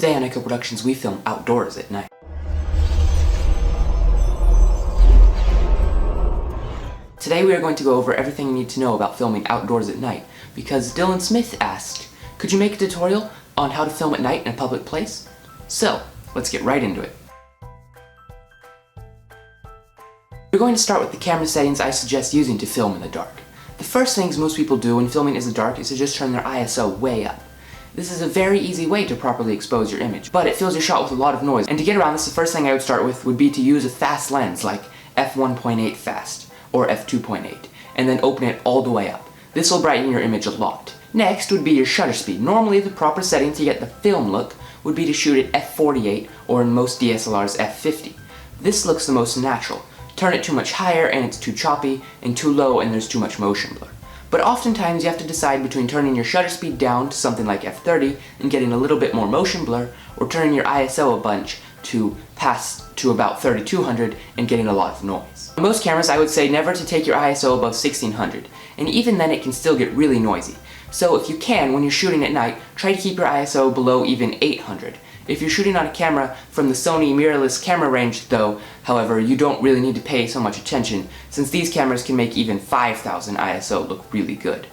Today on Echo Productions, we film outdoors at night. Today we are going to go over everything you need to know about filming outdoors at night, because Dylan Smith asked, could you make a tutorial on how to film at night in a public place? So, let's get right into it. We're going to start with the camera settings I suggest using to film in the dark. The first things most people do when filming in the dark is to just turn their ISO way up. This is a very easy way to properly expose your image, but it fills your shot with a lot of noise, and to get around this, the first thing I would start with would be to use a fast lens like f1.8 fast or f2.8, and then open it all the way up. This will brighten your image a lot. Next would be your shutter speed. Normally the proper setting to get the film look would be to shoot at f48 or in most DSLRs f50. This looks the most natural. Turn it too much higher and it's too choppy, and too low and there's too much motion blur. But oftentimes you have to decide between turning your shutter speed down to something like f30 and getting a little bit more motion blur, or turning your ISO a bunch to pass to about 3200 and getting a lot of noise. On most cameras I would say never to take your ISO above 1600, and even then it can still get really noisy. So if you can, when you're shooting at night, try to keep your ISO below even 800. If you're shooting on a camera from the Sony mirrorless camera range though, however, you don't really need to pay so much attention, since these cameras can make even 5000 ISO look really good.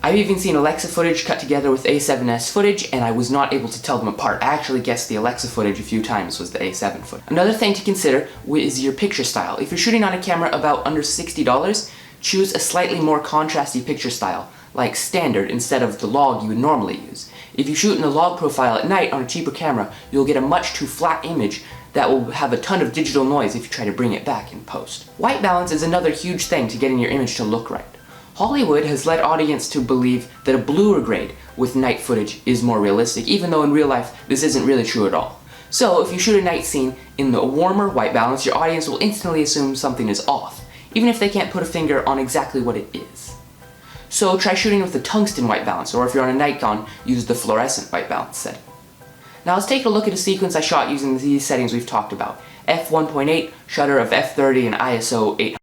I've even seen Alexa footage cut together with A7S footage, and I was not able to tell them apart. I actually guessed the Alexa footage a few times was the A7 footage. Another thing to consider is your picture style. If you're shooting on a camera about under $60, choose a slightly more contrasty picture style, like standard instead of the log you would normally use. If you shoot in a log profile at night on a cheaper camera, you'll get a much too flat image that will have a ton of digital noise if you try to bring it back in post. White balance is another huge thing to getting your image to look right. Hollywood has led audience to believe that a bluer grade with night footage is more realistic, even though in real life this isn't really true at all. So if you shoot a night scene in the warmer white balance, your audience will instantly assume something is off, even if they can't put a finger on exactly what it is. So try shooting with the tungsten white balance, or if you're on a Nikon, use the fluorescent white balance setting. Now let's take a look at a sequence I shot using these settings we've talked about. f1.8, shutter of f30, and ISO 800.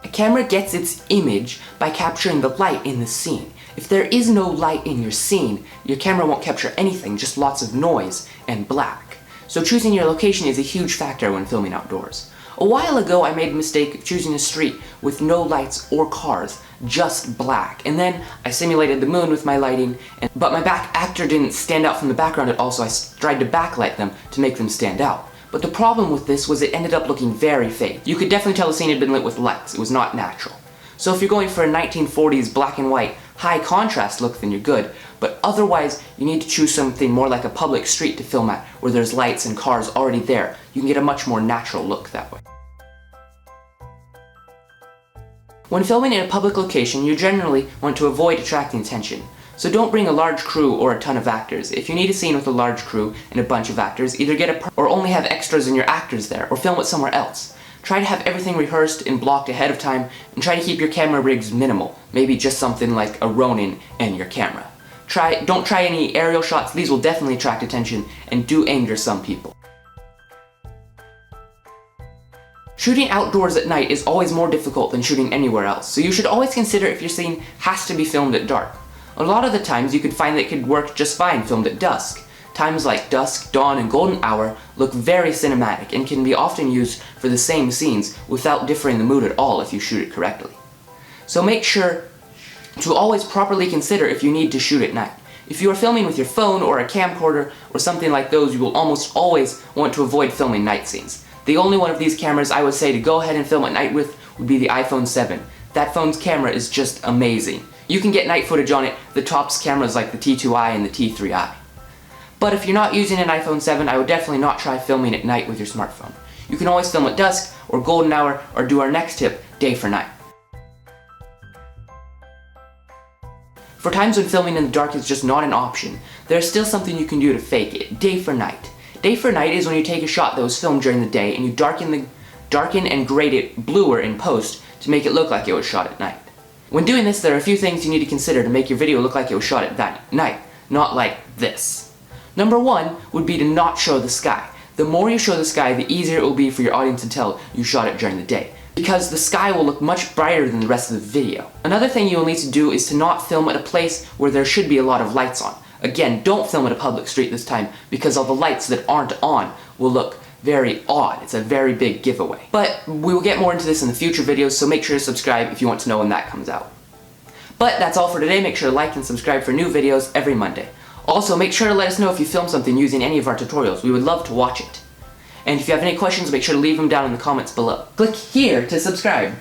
A camera gets its image by capturing the light in the scene. If there is no light in your scene, your camera won't capture anything, just lots of noise and black. So choosing your location is a huge factor when filming outdoors. A while ago I made the mistake of choosing a street with no lights or cars, just black, and then I simulated the moon with my lighting, but my back actor didn't stand out from the background at all, so I tried to backlight them to make them stand out. But the problem with this was it ended up looking very fake. You could definitely tell the scene had been lit with lights. It was not natural. So if you're going for a 1940s black and white, high contrast look, then you're good. But otherwise, you need to choose something more like a public street to film at, where there's lights and cars already there. You can get a much more natural look that way. When filming in a public location, you generally want to avoid attracting attention. So don't bring a large crew or a ton of actors. If you need a scene with a large crew and a bunch of actors, either get a or only have extras and your actors there, or film it somewhere else. Try to have everything rehearsed and blocked ahead of time, and try to keep your camera rigs minimal, maybe just something like a Ronin and your camera. Don't try any aerial shots, these will definitely attract attention and do anger some people. Shooting outdoors at night is always more difficult than shooting anywhere else, so you should always consider if your scene has to be filmed at dark. A lot of the times you could find that it could work just fine filmed at dusk. Times like dusk, dawn, and golden hour look very cinematic and can be often used for the same scenes without differing the mood at all if you shoot it correctly. So make sure to always properly consider if you need to shoot at night. If you are filming with your phone or a camcorder or something like those, you will almost always want to avoid filming night scenes. The only one of these cameras I would say to go ahead and film at night with would be the iPhone 7. That phone's camera is just amazing. You can get night footage on it, the tops cameras like the T2i and the T3i. But if you're not using an iPhone 7, I would definitely not try filming at night with your smartphone. You can always film at dusk, or golden hour, or do our next tip, day for night. For times when filming in the dark is just not an option, there's still something you can do to fake it, day for night. Day for night is when you take a shot that was filmed during the day and you darken and grade it bluer in post to make it look like it was shot at night. When doing this, there are a few things you need to consider to make your video look like it was shot at that night, not like this. Number one would be to not show the sky. The more you show the sky, the easier it will be for your audience to tell you shot it during the day, because the sky will look much brighter than the rest of the video. Another thing you will need to do is to not film at a place where there should be a lot of lights on. Again, don't film at a public street this time, because all the lights that aren't on will look very odd. It's a very big giveaway. But we will get more into this in the future videos, so make sure to subscribe if you want to know when that comes out. But that's all for today. Make sure to like and subscribe for new videos every Monday. Also, make sure to let us know if you filmed something using any of our tutorials. We would love to watch it. And if you have any questions, make sure to leave them down in the comments below. Click here to subscribe.